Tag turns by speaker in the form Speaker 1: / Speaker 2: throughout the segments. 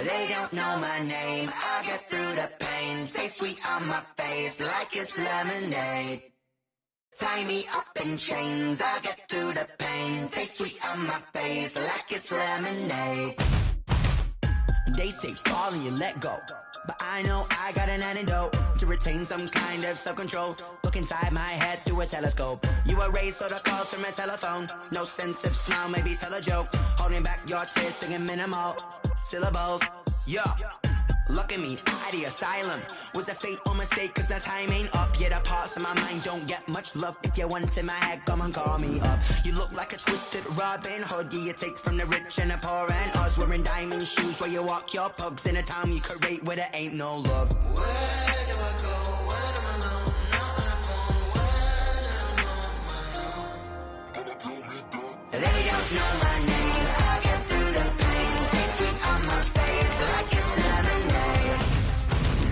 Speaker 1: They don't know my name, I'll get through the pain. Taste sweet on my face like it's lemonade. Tie me up in chains, I'll get through the pain. Taste sweet on my face like it's lemonade. They say fall and you let go, but I know I got an antidote to retain some kind of self-control. Look inside my head through a telescope. You erase all the calls from a telephone. No sense of smile, maybe tell a joke. Holding back your tears, singing minimal syllables. Yeah, look at me, out the asylum. Was a fate or mistake, cause the time ain't up. Yet the parts of my mind don't get much love. If you want in my head, come and call me up. You look like a twisted Robin Hood. Yeah, you take from the rich and the poor and us. Wearing diamond shoes where you walk your pugs in a town you could rate where there ain't no love. Where do I go? Where am I alone? Not on the phone. When I'm on my own. They don't know my name. I'll get through the pain. Taste sweet on my face like it's lemonade.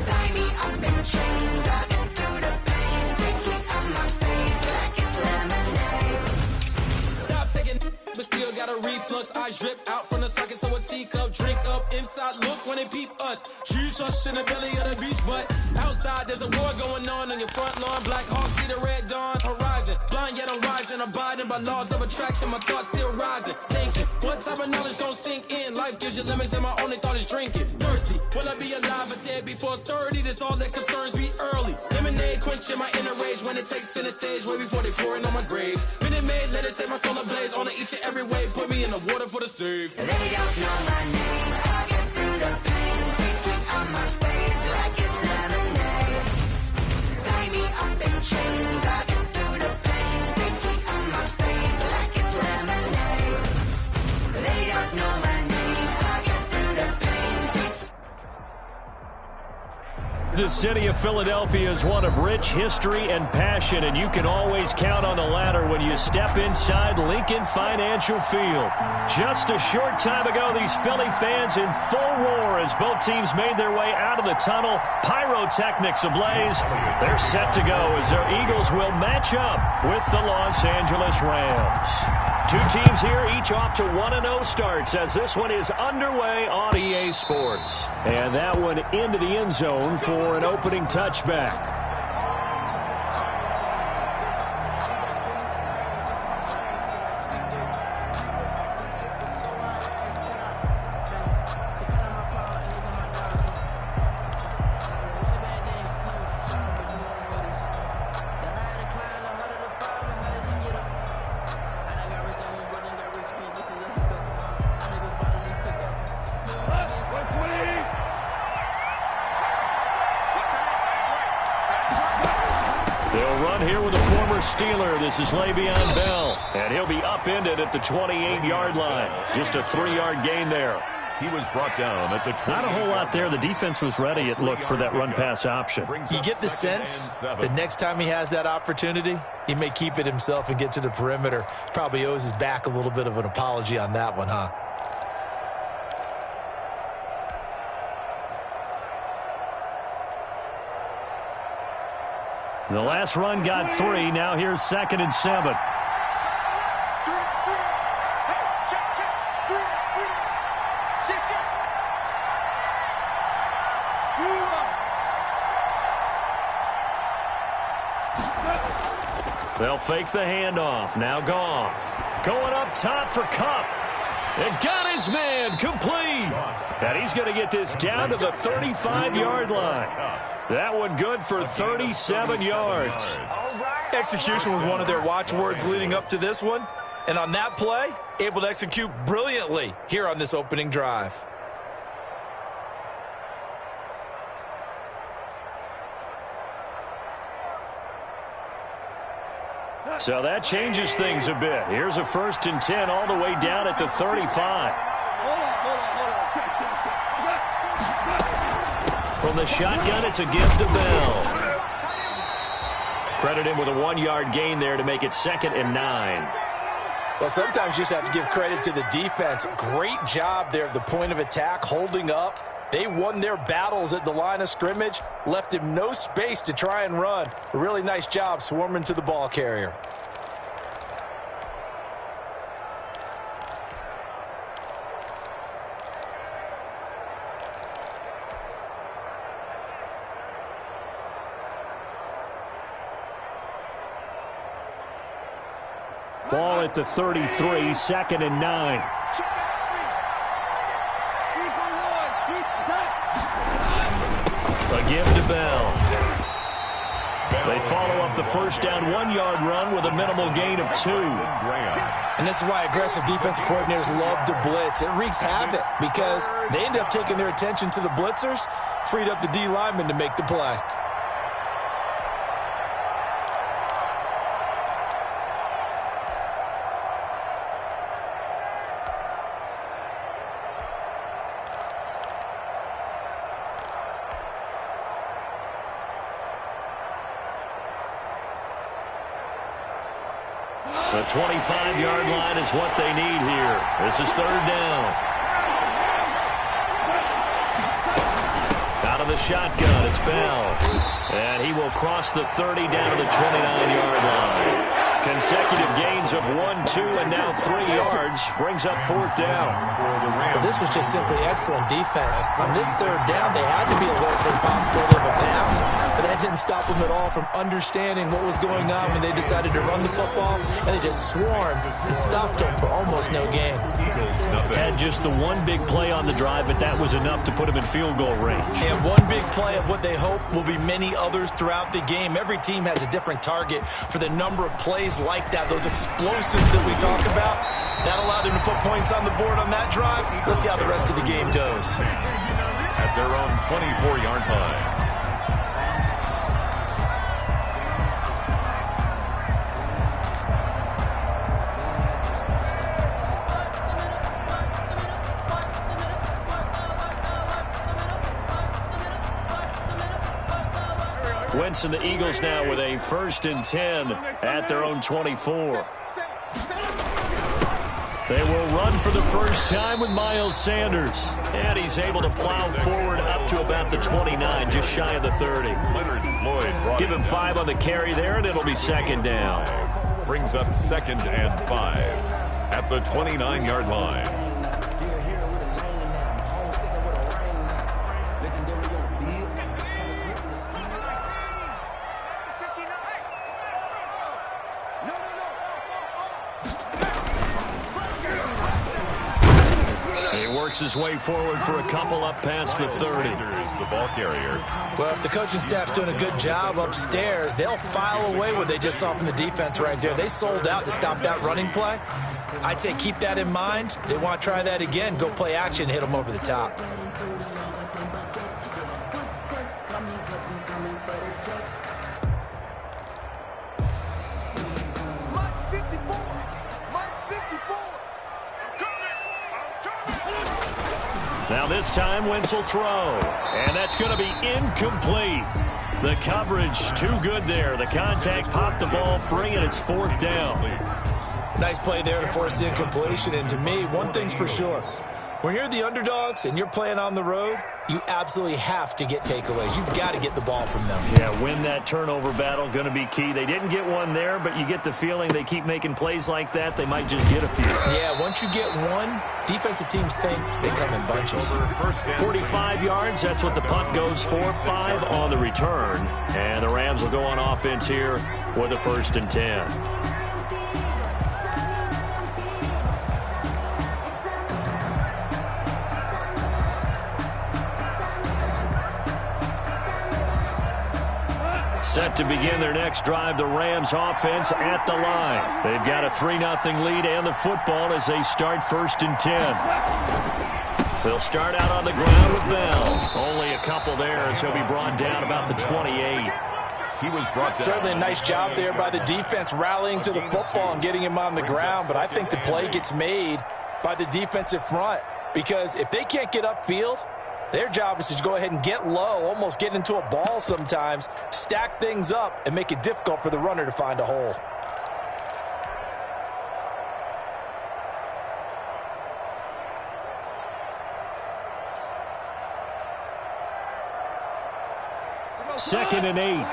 Speaker 1: Tie me up in chains. I'll get through the pain. Taste sweet on my face like it's lemonade.
Speaker 2: Stop taking, but still got a reflux. Eyes drip out from the socket to a teacup. Drink up inside, look when they peep us. Choose us in the belly of the beast, but outside there's a war going on your front lawn. Black Hawk see the red dawn horizon. Blind yet I'm rising, abiding by laws of attraction. My thoughts still rising. Thinking, what type of knowledge don't sink in? Life gives you limits and my only thought is drinking. Thirsty, will I be alive or dead before 30? That's all that concerns me early. Lemonade quenching my inner rage when it takes center stage way before they pouring on my grave. Minute Maid, let it set my soul ablaze on each and every way. Put me in the water for the save.
Speaker 1: They don't know my name. I'll get through the pain. Taste sweet on my face like it's lemonade. Tie me up in chains. I'll get through the pain. Taste sweet on my face like it's lemonade. They don't know my name. I'll get through the pain.
Speaker 3: The city of Philadelphia is one of rich history and passion, and you can always count on the latter when you step inside Lincoln Financial Field. Just a short time ago, these Philly fans in full roar as both teams made their way out of the tunnel. Pyrotechnics ablaze. They're set to go as their Eagles will match up with the Los Angeles Rams. Two teams here, each off to 1-0 starts as this one is underway on EA Sports. And that one into the end zone for an opening touchback. They'll run here with a former Steeler. This is Le'Veon Bell, and he'll be upended at the 28-yard line. Just a 3-yard gain there.
Speaker 4: He was brought down at the 28.
Speaker 3: Not a whole lot there. The defense was ready, it looked, for that run-pass option.
Speaker 5: You get the sense that next time he has that opportunity, he may keep it himself and get to the perimeter. Probably owes his back a little bit of an apology on that one, huh?
Speaker 3: The last run got 3. Now here's 2nd and 7. They'll fake the handoff. Now Goff going up top for Kupp. And got his man complete. And he's going to get this down to the 35-yard line. That one good for 37 yards.
Speaker 5: Execution was one of their watchwords leading up to this one. And on that play, able to execute brilliantly here on this opening drive.
Speaker 3: So that changes things a bit. Here's a 1st and 10 all the way down at the 35. From the shotgun, it's a give to Bell. Credit him with a 1-yard gain there to make it 2nd and 9.
Speaker 5: Well, sometimes you just have to give credit to the defense. Great job there at the point of attack, holding up. They won their battles at the line of scrimmage, left him no space to try and run. A really nice job swarming to the ball carrier.
Speaker 3: Ball at the 33, 2nd and 9. A give to Bell. They follow up the first down 1-yard run with a minimal gain of 2.
Speaker 5: And this is why aggressive defensive coordinators love to blitz. It wreaks havoc because they end up taking their attention to the blitzers, freed up the D lineman to make the play.
Speaker 3: The 25-yard line is what they need here. This is 3rd down. Out of the shotgun, it's Bell. And he will cross the 30 down to the 29-yard line. Consecutive gains of 1, 2, and now 3 yards brings up 4th down.
Speaker 5: Well, this was just simply excellent defense. On this 3rd down, they had to be alert for the possibility of a pass, but that didn't stop them at all from understanding what was going on when they decided to run the football, and they just swarmed and stopped them for almost no gain.
Speaker 3: Had just the one big play on the drive, but that was enough to put them in field goal range.
Speaker 5: And one big play of what they hope will be many others throughout the game. Every team has a different target for the number of plays like that, those explosives that we talk about. That allowed him to put points on the board on that drive. Let's see how the rest of the game goes.
Speaker 4: At their own 24-yard line.
Speaker 3: Wentz and the Eagles now with a 1st and 10 at their own 24. They will run for the first time with Miles Sanders. And he's able to plow forward up to about the 29, just shy of the 30. Give him 5 on the carry there, and it'll be 2nd down.
Speaker 4: Brings up 2nd and 5 at the 29-yard line.
Speaker 3: Works his way forward for a couple up past the 30.
Speaker 4: The ball carrier.
Speaker 5: Well, if the coaching staff's doing a good job upstairs, they'll file away what they just saw from the defense right there. They sold out to stop that running play. I'd say keep that in mind. They want to try that again. Go play action, hit them over the top.
Speaker 3: Now this time Wentz will throw, and that's going to be incomplete. The coverage too good there. The contact popped the ball free, and it's 4th down.
Speaker 5: Nice play there to force the incompletion, and to me, one thing's for sure. When you're the underdogs and you're playing on the road, you absolutely have to get takeaways. You've got to get the ball from them.
Speaker 3: Yeah, win that turnover battle, going to be key. They didn't get one there, but you get the feeling they keep making plays like that, they might just get a few.
Speaker 5: Yeah, once you get one, defensive teams think they come in bunches.
Speaker 3: 45 yards, that's what the punt goes for. 5 on the return. And the Rams will go on offense here with a 1st and 10. Set to begin their next drive, the Rams offense at the line. They've got a 3-0 lead and the football as they start 1st and 10. They'll start out on the ground with Bell. Only a couple there as he'll be brought down about the 28.
Speaker 4: He was brought down.
Speaker 5: Certainly a nice job there by the defense rallying to the football and getting him on the ground, but I think the play gets made by the defensive front because if they can't get upfield, their job is to go ahead and get low, almost get into a ball sometimes, stack things up, and make it difficult for the runner to find a hole.
Speaker 3: Second and 8.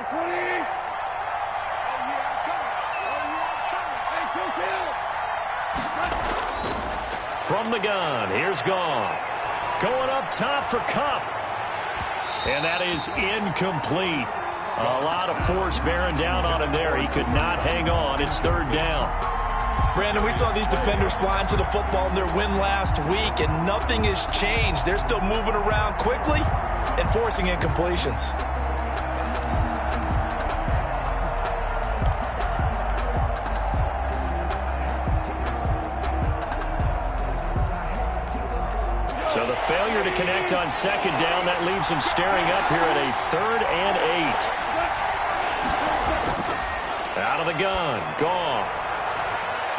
Speaker 3: From the gun, here's Goff. Going up top for Kupp. And that is incomplete. A lot of force bearing down on him there. He could not hang on. It's 3rd down.
Speaker 5: Brandon, we saw these defenders flying to the football in their win last week, and nothing has changed. They're still moving around quickly and forcing incompletions.
Speaker 3: So the failure to connect on second down, that leaves him staring up here at a 3rd and 8. Out of the gun, Goff.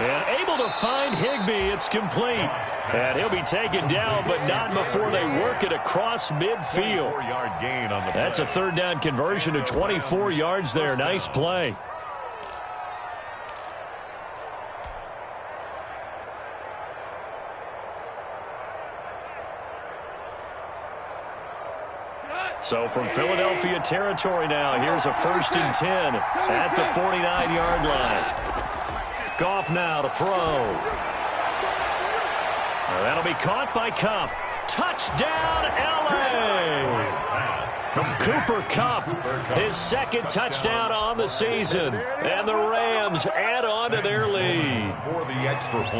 Speaker 3: And able to find Higbee. It's complete. And he'll be taken down, but not before they work it across midfield. That's a 3rd down conversion to 24 yards there. Nice play. So from Philadelphia territory now, here's a 1st and 10 at the 49-yard line. Goff now to throw. That'll be caught by Kupp. Touchdown, L.A. Cooper Kupp, his 2nd touchdown on the season. And the Rams add on to their lead.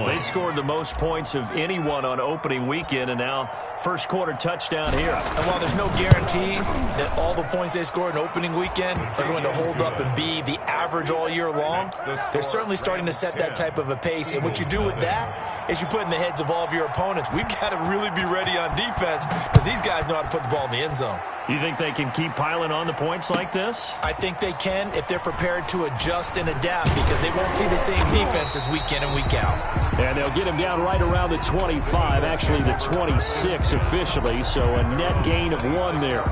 Speaker 3: They scored the most points of anyone on opening weekend, and now first quarter touchdown here.
Speaker 5: And while there's no guarantee that all the points they scored in opening weekend are going to hold up and be the average all year long, they're certainly starting to set that type of a pace. And what you do with that is you put in the heads of all of your opponents, we've got to really be ready on defense because these guys know how to put the ball in the end zone.
Speaker 3: You think they can keep piling on the points like this?
Speaker 5: I think they can if they're prepared to adjust and adapt, because they won't see the same defenses week in and week out.
Speaker 3: And they'll get him down right around the 25, actually the 26 officially, so a net gain of 1 there.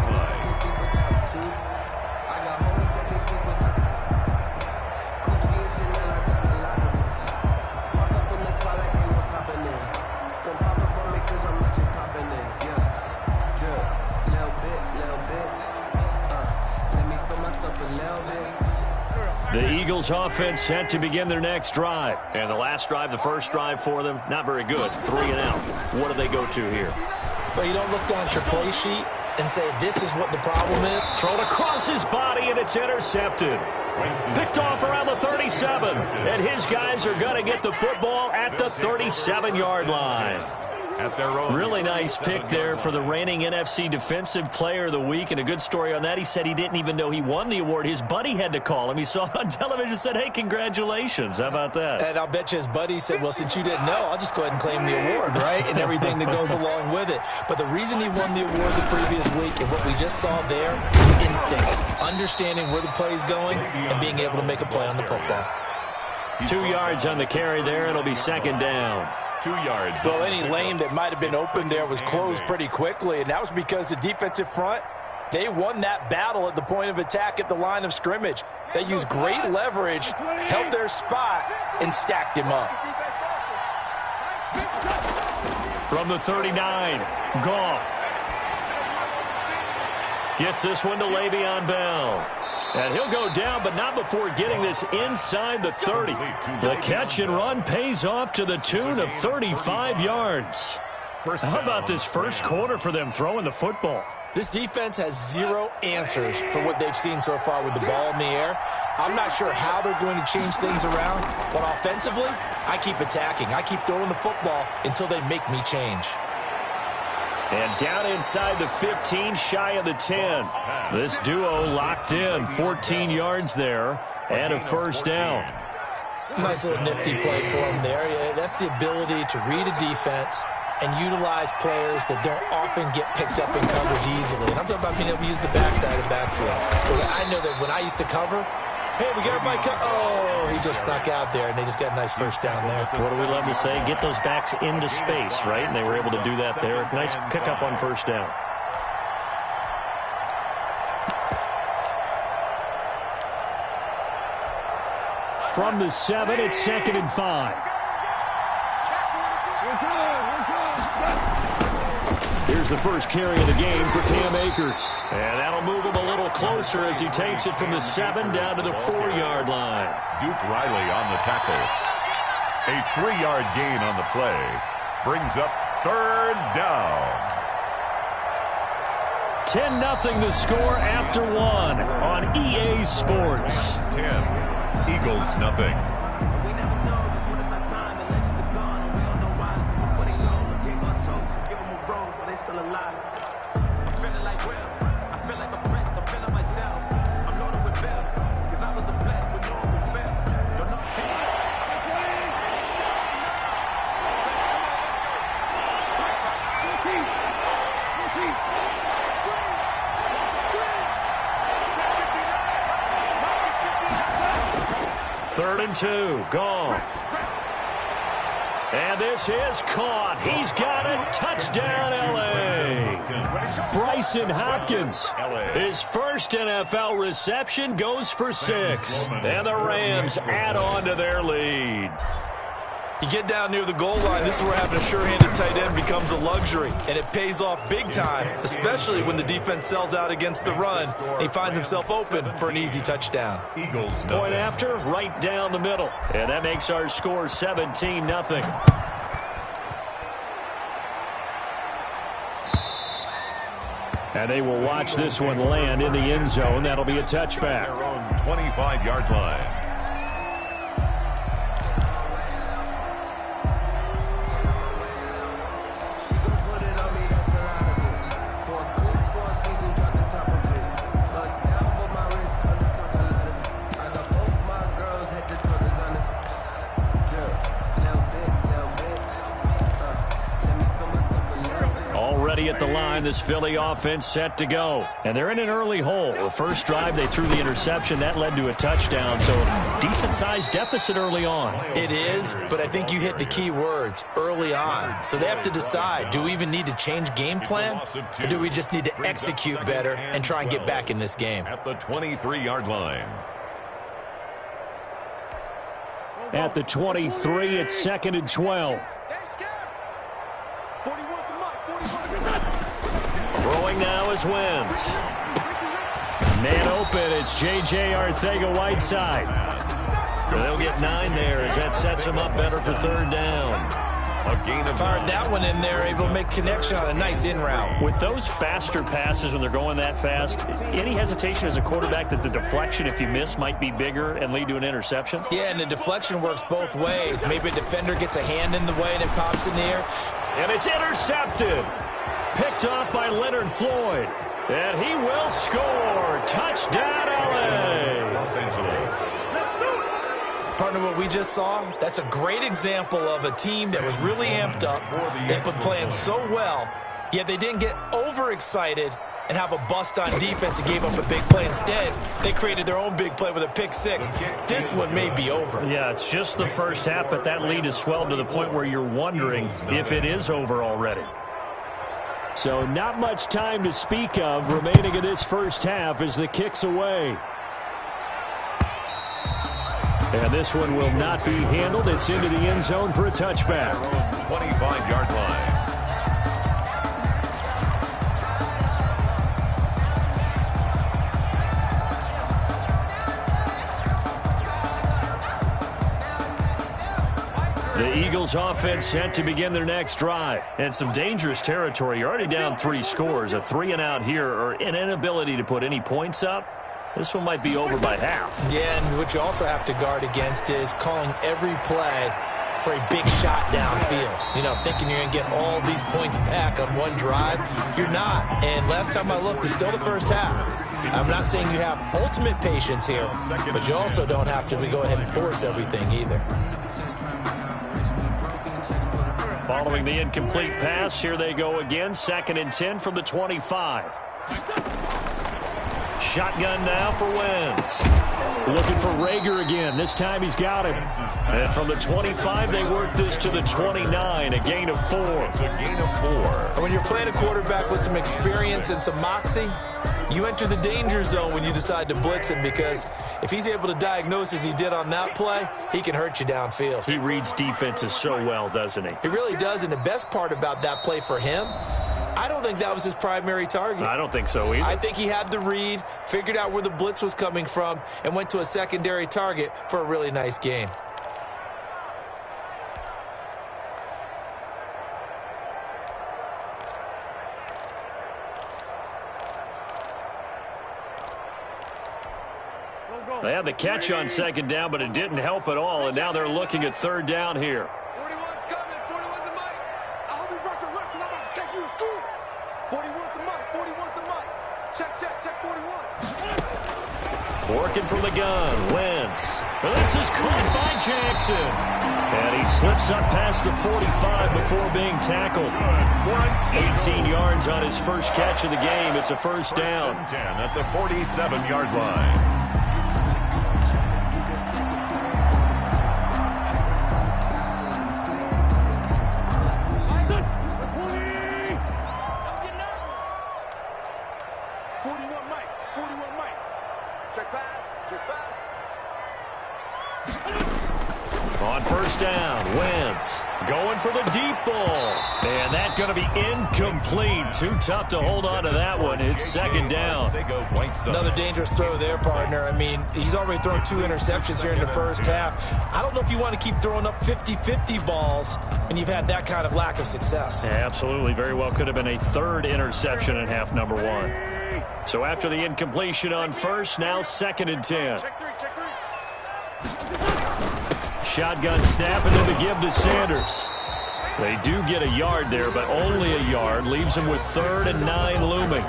Speaker 3: The Eagles offense set to begin their next drive. And the last drive, the first drive for them, not very good. 3 and out. What do they go to here?
Speaker 5: Well, you don't look down at your play sheet and say, this is what the problem is.
Speaker 3: Thrown across his body, and it's intercepted. Picked off around the 37. And his guys are going to get the football at the 37-yard line. Really nice pick there for the reigning NFC Defensive Player of the Week, and a good story on that. He said he didn't even know he won the award. His buddy had to call him. He saw it on television and said, hey, congratulations. How about that?
Speaker 5: And I'll bet you his buddy said, well, since you didn't know, I'll just go ahead and claim the award, right? And everything that goes along with it. But the reason he won the award the previous week and what we just saw there, instincts, understanding where the play is going and being able to make a play on the football.
Speaker 3: 2 yards on the carry there. It'll be 2nd down.
Speaker 4: 2 yards.
Speaker 5: Well, any lane that might have been open there was closed pretty quickly, and that was because the defensive front, they won that battle at the point of attack at the line of scrimmage. They used great leverage, held their spot, and stacked him up.
Speaker 3: From the 39, Goff gets this one to Le'Veon Bell. And he'll go down, but not before getting this inside the 30. The catch and run pays off to the tune of 35 yards. How about this first quarter for them throwing the football?
Speaker 5: This defense has 0 answers for what they've seen so far with the ball in the air. I'm not sure how they're going to change things around, but offensively, I keep attacking. I keep throwing the football until they make me change.
Speaker 3: And down inside the 15, shy of the 10. This duo locked in, 14 yards there, and a first down.
Speaker 5: Nice little nifty play for him there. Yeah, that's the ability to read a defense and utilize players that don't often get picked up in coverage easily. And I'm talking about being able to use the backside of the backfield. Because I know that when I used to cover, hey, we got everybody cut. Oh, he just snuck out there, and they just got a nice first down there.
Speaker 3: What do we love to say? Get those backs into space, right? And they were able to do that there. Nice pickup on first down. From the 7, it's 2nd and 5. Here's the first carry of the game for Cam Akers. And that'll move him a little closer as he takes it from the 7 down to the 4-yard line.
Speaker 4: Duke Riley on the tackle. A 3-yard gain on the play. Brings up 3rd down.
Speaker 3: 10-0 the score after 1 on EA Sports.
Speaker 4: 10. Eagles 0.
Speaker 2: never know just when it's our time. The legends are gone, and we don't know why. So before they go, give them a toast, give them a rose, but they still alive. I'm feeling like Will. I feel like a prince. I'm feeling myself. I'm loaded with bills, cause I was a blessed with no one will fail. Don't know.
Speaker 3: Third and 2, gone. And this is caught. He's got it. Touchdown, L.A. Bryson Hopkins. His first NFL reception goes for 6. And the Rams add on to their lead.
Speaker 5: You get down near the goal line, this is where having a sure-handed tight end becomes a luxury, and it pays off big time, especially when the defense sells out against the run. He finds himself open for an easy touchdown.
Speaker 3: Point after, right down the middle, and that makes our score 17-0. And they will watch this one land in the end zone. That'll be a touchback.
Speaker 4: Their own 25-yard line.
Speaker 3: At the line, this Philly offense set to go. And they're in an early hole. The first drive, they threw the interception. That led to a touchdown, so decent-sized deficit early on.
Speaker 5: It is, but I think you hit the key words, early on. So they have to decide, do we even need to change game plan, or do we just need to execute better and try and get back in this game?
Speaker 4: At the 23-yard line.
Speaker 3: At the 23, it's 2nd and 12. Throwing now is Wentz. Man open, it's J.J. Arcega-Whiteside. They'll get 9 there as that sets them up better for third down.
Speaker 4: A gain of
Speaker 5: fired that one in there, able to make connection on a nice in route.
Speaker 3: With those faster passes when they're going that fast, any hesitation as a quarterback that the deflection, if you miss, might be bigger and lead to an interception?
Speaker 5: Yeah, and the deflection works both ways. Maybe a defender gets a hand in the way and it pops in the air.
Speaker 3: And it's intercepted. Picked off by Leonard Floyd. And he will score. Touchdown, L.A.
Speaker 4: Los Angeles.
Speaker 5: Partner, what we just saw, that's a great example of a team that was really amped up. They've been playing so well, yet they didn't get overexcited and have a bust on defense and gave up a big play. Instead, they created their own big play with a pick 6. This one may be over.
Speaker 3: Yeah, it's just the first half, but that lead has swelled to the point where you're wondering if it is over already. So not much time to speak of remaining in this first half as the kick's away. And this one will not be handled. It's into the end zone for a touchback.
Speaker 4: 25-yard line.
Speaker 3: The Eagles offense set to begin their next drive. And some dangerous territory. You're already down 3 scores. A 3-and-out here or an inability to put any points up. This one might be over by half.
Speaker 5: Yeah, and what you also have to guard against is calling every play for a big shot downfield. You know, thinking you're going to get all these points back on one drive. You're not. And last time I looked, it's still the first half. I'm not saying you have ultimate patience here, but you also don't have to go ahead and force everything either.
Speaker 3: Following the incomplete pass, here they go again. 2nd and 10 from the 25. Shotgun now for Wentz. Looking for Rager again. This time he's got him. And from the 25, they work this to the 29, a gain of 4.
Speaker 4: It's a gain of 4.
Speaker 5: And when you're playing a quarterback with some experience and some moxie, you enter the danger zone when you decide to blitz him, because if he's able to diagnose as he did on that play, he can hurt you downfield.
Speaker 3: He reads defenses so well, doesn't he?
Speaker 5: He really does, and the best part about that play for him, I don't think that was his primary target.
Speaker 3: I don't think so either.
Speaker 5: I think he had the read, figured out where the blitz was coming from, and went to a secondary target for a really nice gain.
Speaker 3: They had the catch on second down, but it didn't help at all, and now they're looking at third down here.
Speaker 6: 41's coming. 41's the mic. I hope you brought your lips because I'm about to take you to school. 41's the mic. 41's the mic. Check 41.
Speaker 3: Working from the gun, Wentz. Well, this is caught by Jackson. And he slips up past the 45 before being tackled. 18 yards on his first catch of the game. It's a first down.
Speaker 4: 10 at the 47-yard line.
Speaker 3: On first down, Wentz going for the deep ball. And that's going to be incomplete. Too tough to hold on to that one. It's second down.
Speaker 5: Another dangerous throw there, partner. I mean, he's already thrown 2 interceptions here in the first half. I don't know if you want to keep throwing up 50-50 balls when you've had that kind of lack of success.
Speaker 3: Yeah, absolutely. Very well could have been a third interception in half number 1. So after the incompletion on first, now second and 10.
Speaker 6: Check three.
Speaker 3: Shotgun snap and then the give to Sanders. They do get a yard there, but only a yard. Leaves him with 3rd and 9 looming.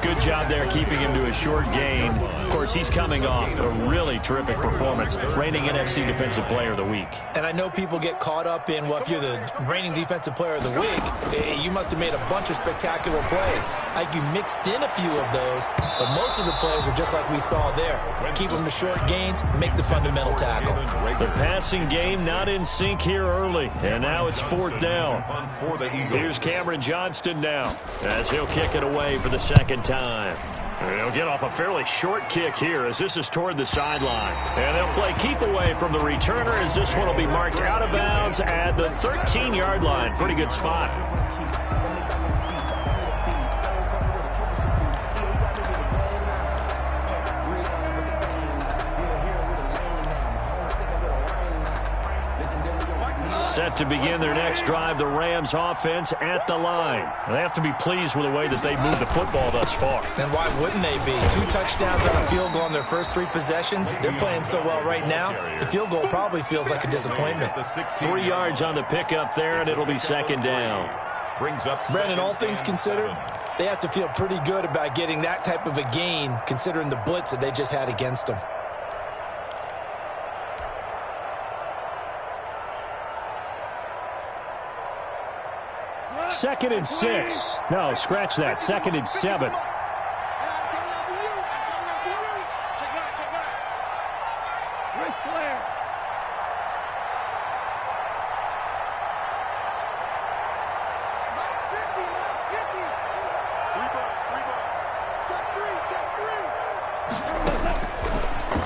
Speaker 3: Good job there keeping him to a short gain. Of course, he's coming off a really terrific performance. Reigning NFC Defensive Player of the Week.
Speaker 5: And I know people get caught up in, well, if you're the reigning Defensive Player of the Week, you must have made a bunch of spectacular plays. Like you mixed in a few of those, but most of the plays are just like we saw there. Keep them to short gains, make the fundamental tackle.
Speaker 3: The passing game not in sync here early, and now it's 4th down. Here's Cameron Johnston now, as he'll kick it away for the second time. They'll get off a fairly short kick here as this is toward the sideline. And they'll play keep away from the returner as this one will be marked out of bounds at the 13-yard line. Pretty good spot. Set to begin their next drive, the Rams offense at the line. They have to be pleased with the way that they moved the football thus far.
Speaker 5: And why wouldn't they be? 2 touchdowns on a field goal on their first 3 possessions. They're playing so well right now, the field goal probably feels like a disappointment.
Speaker 3: 3 yards on the pickup there, and it'll be second down.
Speaker 5: Brandon, all things considered, they have to feel pretty good about getting that type of a gain, considering the blitz that they just had against them.
Speaker 3: Second and 6. No, scratch that. Second and 7.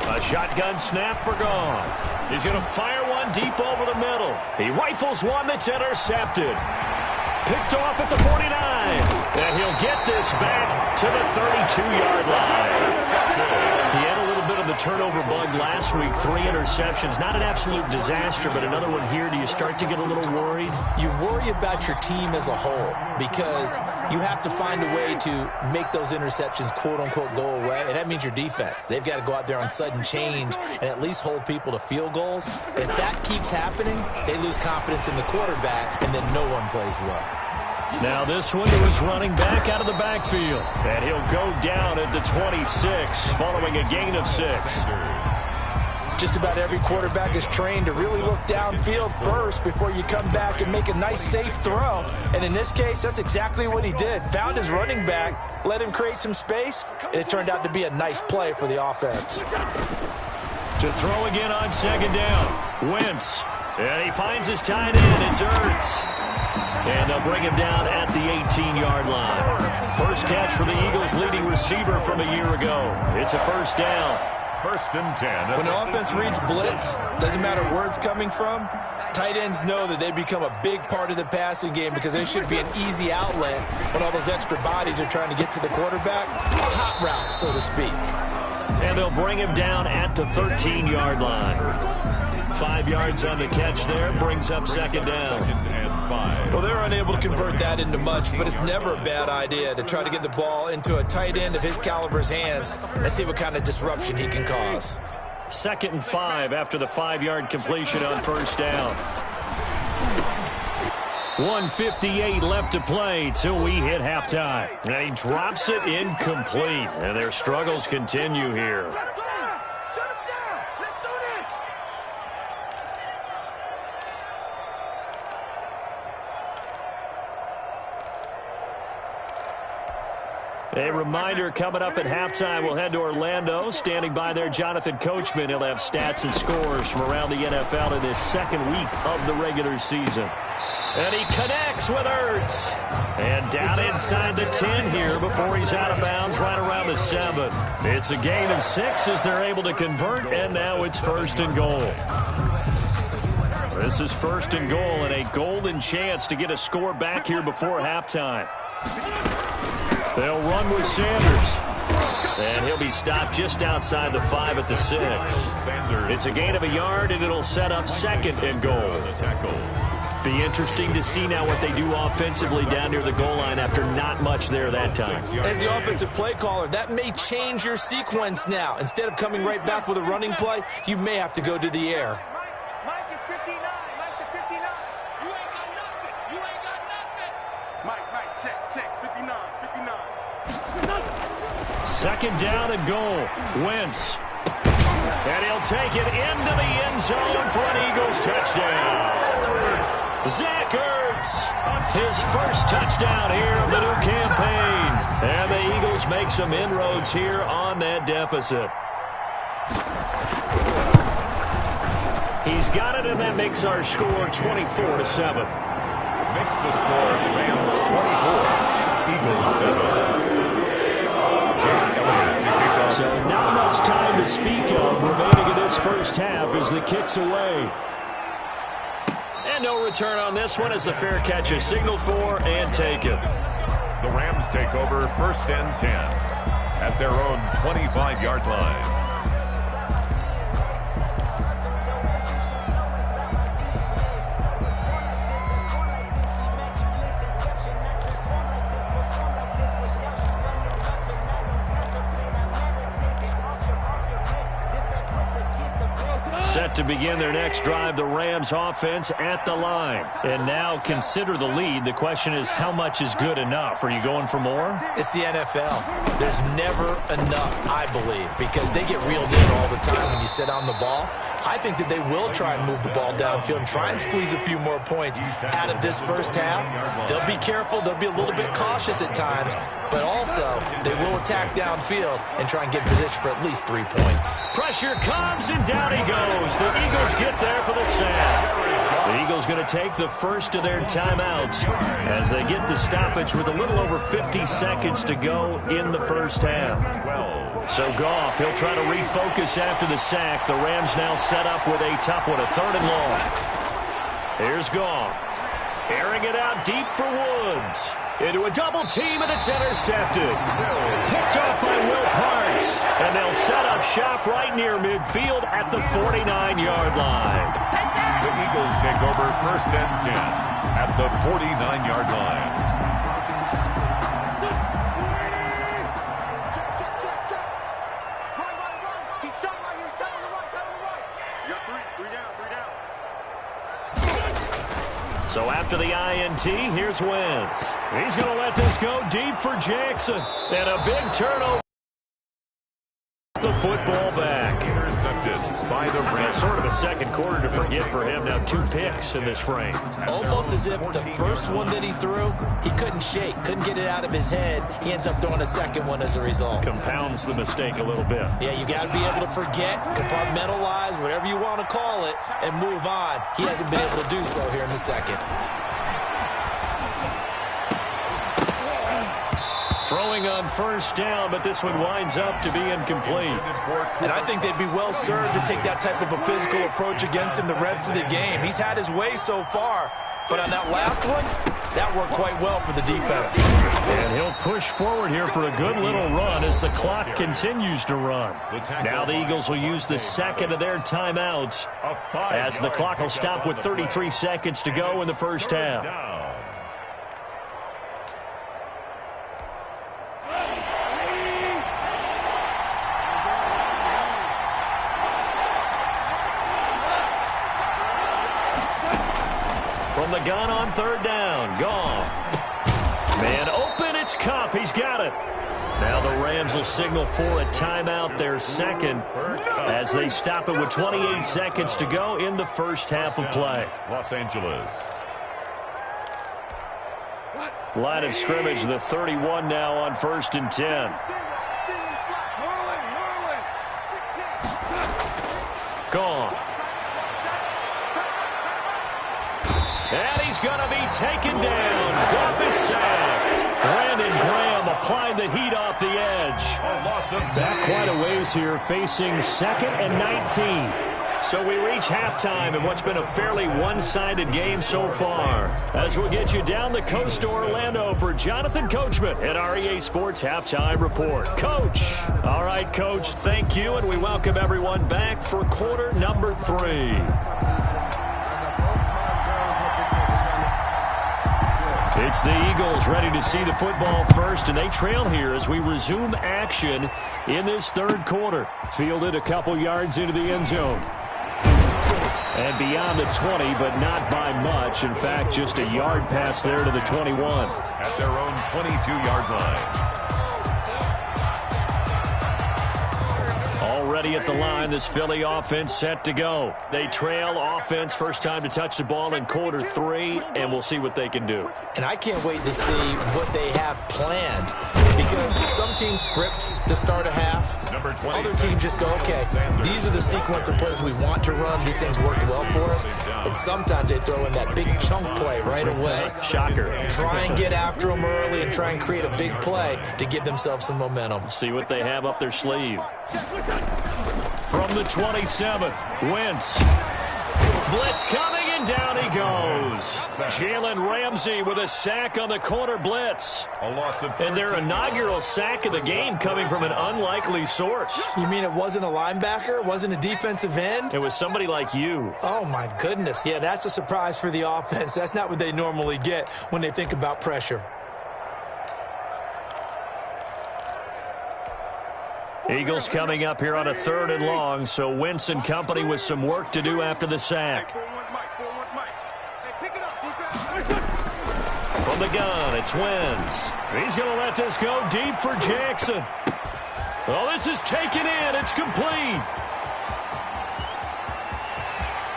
Speaker 3: A shotgun snap for Gone. He's going to fire one deep over the middle. He rifles one that's intercepted. Picked off at the 49. And he'll get this back to the 32-yard line. He had a little bit of the turnover bug last week. 3 interceptions. Not an absolute disaster, but another one here. Do you start to get a little worried?
Speaker 5: You worry about your team as a whole because you have to find a way to make those interceptions, quote-unquote, go away. And that means your defense. They've got to go out there on sudden change and at least hold people to field goals. If that keeps happening, they lose confidence in the quarterback, and then no one plays well.
Speaker 3: Now this one was running back out of the backfield. And he'll go down at the 26 following a gain of 6.
Speaker 5: Just about every quarterback is trained to really look downfield first before you come back and make a nice, safe throw. And in this case, that's exactly what he did. Found his running back, let him create some space, and it turned out to be a nice play for the offense.
Speaker 3: To throw again on second down. Wentz. And he finds his tight end. It's Ertz. And they'll bring him down at the 18-yard line. First catch for the Eagles' leading receiver from a year ago. It's a first down.
Speaker 4: 1st and 10.
Speaker 5: When the offense reads blitz, doesn't matter where it's coming from, tight ends know that they become a big part of the passing game because there should be an easy outlet when all those extra bodies are trying to get to the quarterback. A hot route, so to speak.
Speaker 3: And they'll bring him down at the 13-yard line. 5 yards on the catch there, brings up second down.
Speaker 4: 2nd and 5.
Speaker 5: Well, they're unable to convert that into much, but it's never a bad idea to try to get the ball into a tight end of his caliber's hands and see what kind of disruption he can cause.
Speaker 3: 2nd and 5 after the 5-yard completion on first down. 1:58 left to play till we hit halftime. And he drops it incomplete. And their struggles continue here. A reminder, coming up at halftime, we'll head to Orlando. Standing by there, Jonathan Coachman. He'll have stats and scores from around the NFL in his second week of the regular season. And he connects with Ertz. And down inside the 10 here before he's out of bounds right around the 7. It's a gain of 6 as they're able to convert, and now it's 1st and goal. This is 1st and goal and a golden chance to get a score back here before halftime. They'll run with Sanders. And he'll be stopped just outside the 5 at the 6. It's a gain of a yard, and it'll set up 2nd and goal. Be interesting to see now what they do offensively down near the goal line after not much there that time.
Speaker 5: As the offensive play caller, that may change your sequence now. Instead of coming right back with a running play, you may have to go to the air.
Speaker 6: Mike is 59. Mike is 59. You ain't got nothing. You ain't got nothing. Mike, check. 59.
Speaker 3: 2nd down and goal. Wentz. And he'll take it into the end zone for an Eagles touchdown. Zach Ertz, his first touchdown here of the new campaign. And the Eagles make some inroads here on that deficit. He's got it, and that makes our score 24-7.
Speaker 4: Makes the score Rams 24, Eagles 7.
Speaker 3: So not much time to speak of remaining in this first half as the kick's away. And no return on this one as the fair catch is signaled for and taken.
Speaker 4: The Rams take over 1st and 10 at their own 25-yard line.
Speaker 3: Set to begin their next drive, the Rams offense at the line. And now consider the lead. The question is, how much is good enough? Are you going for more?
Speaker 5: It's the NFL. There's never enough, I believe, because they get reeled in all the time when you sit on the ball. I think that they will try and move the ball downfield and try and squeeze a few more points out of this first half. They'll be careful. They'll be a little bit cautious at times, but also they will attack downfield and try and get in position for at least 3 points.
Speaker 3: Pressure comes, and down he goes. The Eagles get there for the sack. The Eagles going to take the first of their timeouts as they get the stoppage with a little over 50 seconds to go in the first half. So Goff, he'll try to refocus after the sack. The Rams now set up with a tough one, a 3rd and long. Here's Goff. Airing it out deep for Woods. Into a double team, and it's intercepted. Picked off by Will Parks. And they'll set up shop right near midfield at the 49-yard line.
Speaker 4: The Eagles take over 1st and 10 at the 49-yard line.
Speaker 6: Check. Run. He's telling right. You got three down.
Speaker 3: So after the INT, here's Wentz. He's going to let this go deep for Jackson. And a big turnover. The football back.
Speaker 4: Intercepted by the Rams.
Speaker 3: Sort of a second quarter to forget for him. Now 2 picks in this frame.
Speaker 5: Almost as if the first one that he threw, he couldn't shake, couldn't get it out of his head. He ends up throwing a second one as a result.
Speaker 3: Compounds the mistake a little bit.
Speaker 5: Yeah, you got to be able to forget, compartmentalize, whatever you want to call it, and move on. He hasn't been able to do so here in the second.
Speaker 3: Throwing on first down, but this one winds up to be incomplete.
Speaker 5: And I think they'd be well served to take that type of a physical approach against him the rest of the game. He's had his way so far, but on that last one, that worked quite well for the defense.
Speaker 3: And he'll push forward here for a good little run as the clock continues to run. Now the Eagles will use the second of their timeouts as the clock will stop with 33 seconds to go in the first half. From the gun on third down. Goff. Man open, it's Kupp. He's got it. Now the Rams will signal for a timeout, their second, as they stop it with 28 seconds to go in the first half of play.
Speaker 4: Los Angeles.
Speaker 3: Line of scrimmage, the 31 now on 1st and 10. Gone. And he's going to be taken down. Goff is sacked. Brandon Graham applying the heat off the edge. Back quite a ways here, facing 2nd and 19. So we reach halftime in what's been a fairly one-sided game so far. As we'll get you down the coast to Orlando for Jonathan Coachman at our EA Sports Halftime Report. Coach. All right, Coach, thank you, and we welcome everyone back for quarter number 3. It's the Eagles ready to see the football first, and they trail here as we resume action in this third quarter. Fielded a couple yards into the end zone. And beyond the 20, but not by much. In fact, just a yard pass there to the 21.
Speaker 4: At their own 22-yard line.
Speaker 3: Already at the line, this Philly offense set to go. They trail offense, first time to touch the ball in quarter 3, and we'll see what they can do.
Speaker 5: And I can't wait to see what they have planned, because some teams script to start a half. Other teams just go, okay, these are the sequence of plays we want to run. These things worked well for us. And sometimes they throw in that big chunk play right away.
Speaker 3: Shocker.
Speaker 5: Try and get after them early and try and create a big play to give themselves some momentum.
Speaker 3: See what they have up their sleeve. From the 27, Wentz. Blitz coming, and down he goes. Jalen Ramsey with a sack on the corner blitz. And their inaugural sack of the game coming from an unlikely source.
Speaker 5: You mean it wasn't a linebacker? It wasn't a defensive end?
Speaker 3: It was somebody like you.
Speaker 5: Oh, my goodness. Yeah, that's a surprise for the offense. That's not what they normally get when they think about pressure.
Speaker 3: Eagles coming up here on a 3rd and long, so Wentz and company with some work to do after the sack. From the gun, it's Wentz. He's going to let this go deep for Jackson. Oh, this is taken in. It's complete.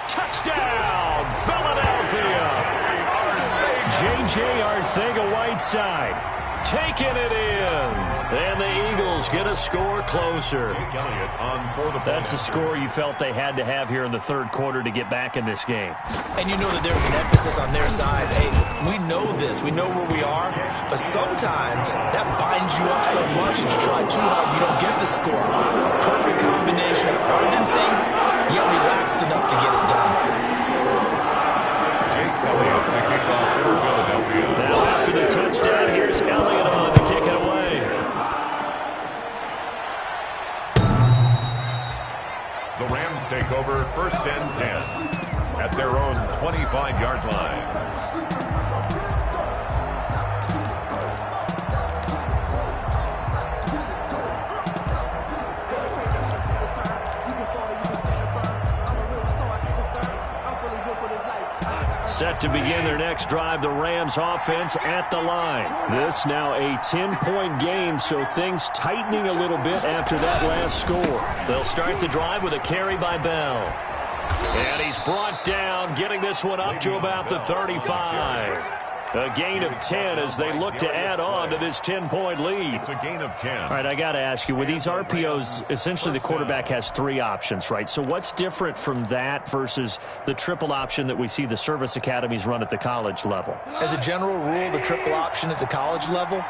Speaker 3: Touchdown, Philadelphia. J.J. Arcega-Whiteside taking it in. And the Eagles get a score closer. That's a score you felt they had to have here in the third quarter to get back in this game.
Speaker 5: And you know that there's an emphasis on their side. Hey, we know this. We know where we are. But sometimes that binds you up so much and you try too hard, you don't get the score. A perfect combination of urgency, yet relaxed enough to get it done.
Speaker 4: Jake Elliott to kick off for Philadelphia.
Speaker 3: Now after the touchdown, here's Elliott on to kick it away.
Speaker 4: The Rams take over 1st and 10 at their own 25-yard line.
Speaker 3: Set to begin their next drive, the Rams offense at the line. This now a 10-point game, so things tightening a little bit after that last score. They'll start the drive with a carry by Bell. And he's brought down, getting this one up to about the 35. A gain of 10 as they look to add on to this 10-point lead.
Speaker 4: It's a gain of 10.
Speaker 3: All right, I got to ask you, with these RPOs, essentially the quarterback has 3 options, right? So what's different from that versus the triple option that we see the service academies run at the college level?
Speaker 5: As a general rule, the triple option at the college level,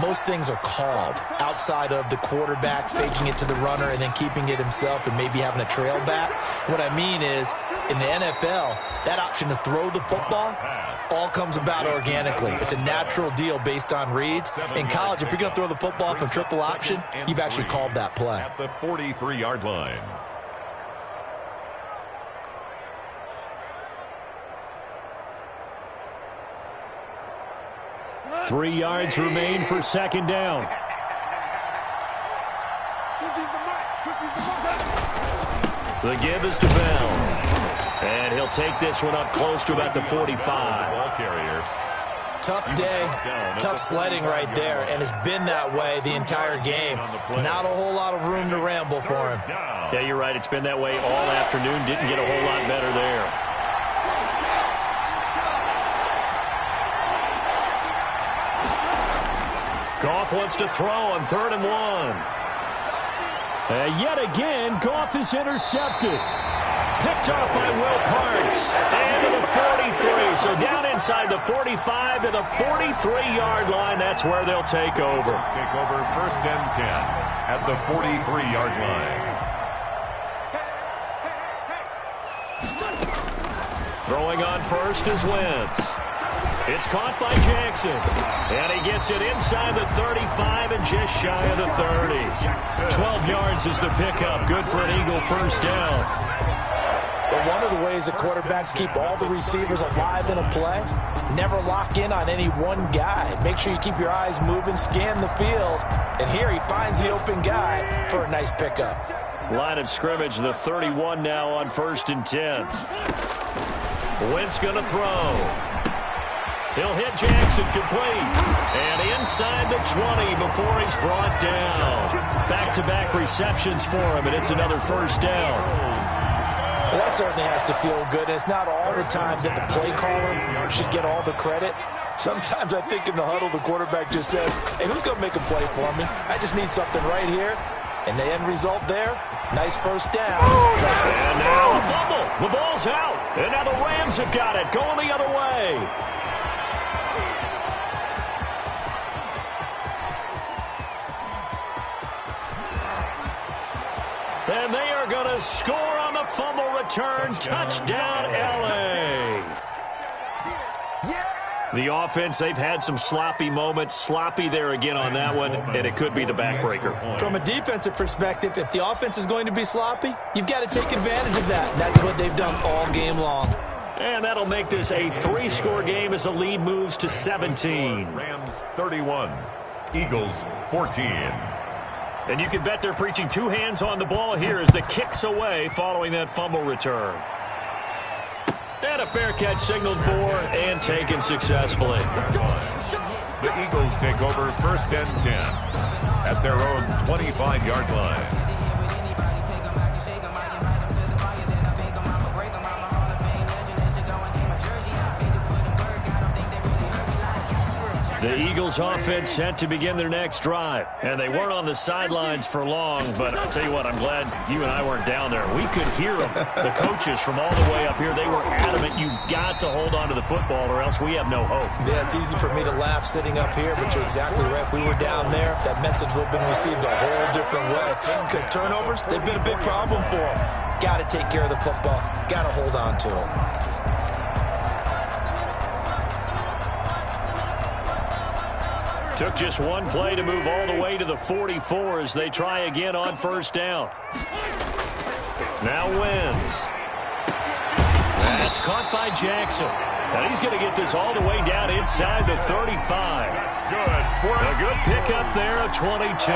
Speaker 5: most things are called outside of the quarterback faking it to the runner and then keeping it himself and maybe having a trail back. What I mean is, in the NFL, that option to throw the football all comes about organically. It's a natural deal based on reads. In college, if you're going to throw the football for triple option, you've actually called that play.
Speaker 4: At the 43-yard line.
Speaker 3: Three yards remain for second down. The give is to Bell. And he'll take this one up close to about the 45.
Speaker 4: Ball carrier.
Speaker 5: Tough day, tough sledding right there, and it's been that way the entire game. Not a whole lot of room to ramble for him.
Speaker 3: Yeah, you're right. It's been that way all afternoon. Didn't get a whole lot better there. Goff wants to throw on 3rd and 1. And yet again, Goff is intercepted. Picked off by Will Parks. And to the 43. So down inside the 45 to the 43-yard line. That's where they'll take over.
Speaker 4: Take over 1st and 10 at the 43-yard line.
Speaker 3: Throwing on first is Wentz. It's caught by Jackson. And he gets it inside the 35 and just shy of the 30. 12 yards is the pickup. Good for an Eagle first down.
Speaker 5: But one of the ways that quarterbacks keep all the receivers alive in a play, never lock in on any one guy. Make sure you keep your eyes moving, scan the field. And here he finds the open guy for a nice pickup.
Speaker 3: Line of scrimmage, the 31 now on 1st and 10. Wentz going to throw. He'll hit Jackson complete. And inside the 20 before he's brought down. Back-to-back receptions for him, and it's another first down.
Speaker 5: Well, that certainly has to feel good. And it's not all the time that the play caller should get all the credit. Sometimes I think in the huddle, the quarterback just says, hey, who's going to make a play for me? I just need something right here. And the end result there, nice first down.
Speaker 3: And now a fumble. The ball's out. And now the Rams have got it, going the other way. And they are going to score on the fumble return. Touchdown, L.A. The offense, they've had some sloppy moments. Sloppy there again on that one, and it could be the backbreaker.
Speaker 5: From a defensive perspective, if the offense is going to be sloppy, you've got to take advantage of that. And that's what they've done all game long.
Speaker 3: And that'll make this a 3-score game as the lead moves to 17.
Speaker 4: Rams 31, Eagles 14.
Speaker 3: And you can bet they're preaching 2 hands on the ball here as the kick's away following that fumble return. And a fair catch signaled for and taken successfully.
Speaker 4: The Eagles take over 1st and 10 at their own 25-yard line.
Speaker 3: The Eagles offense set to begin their next drive. And they weren't on the sidelines for long, but I'll tell you what, I'm glad you and I weren't down there. We could hear them, the coaches from all the way up here. They were adamant, you've got to hold on to the football or else we have no hope.
Speaker 5: Yeah, it's easy for me to laugh sitting up here, but you're exactly right. If we were down there, that message would have been received a whole different way. Because turnovers, they've been a big problem for them. Got to take care of the football. Got to hold on to it.
Speaker 3: Took just one play to move all the way to the 44 as they try again on first down. Now Wentz. That's caught by Jackson. And he's going to get this all the way down inside the 35.
Speaker 4: That's good.
Speaker 3: A good pickup there, a 22.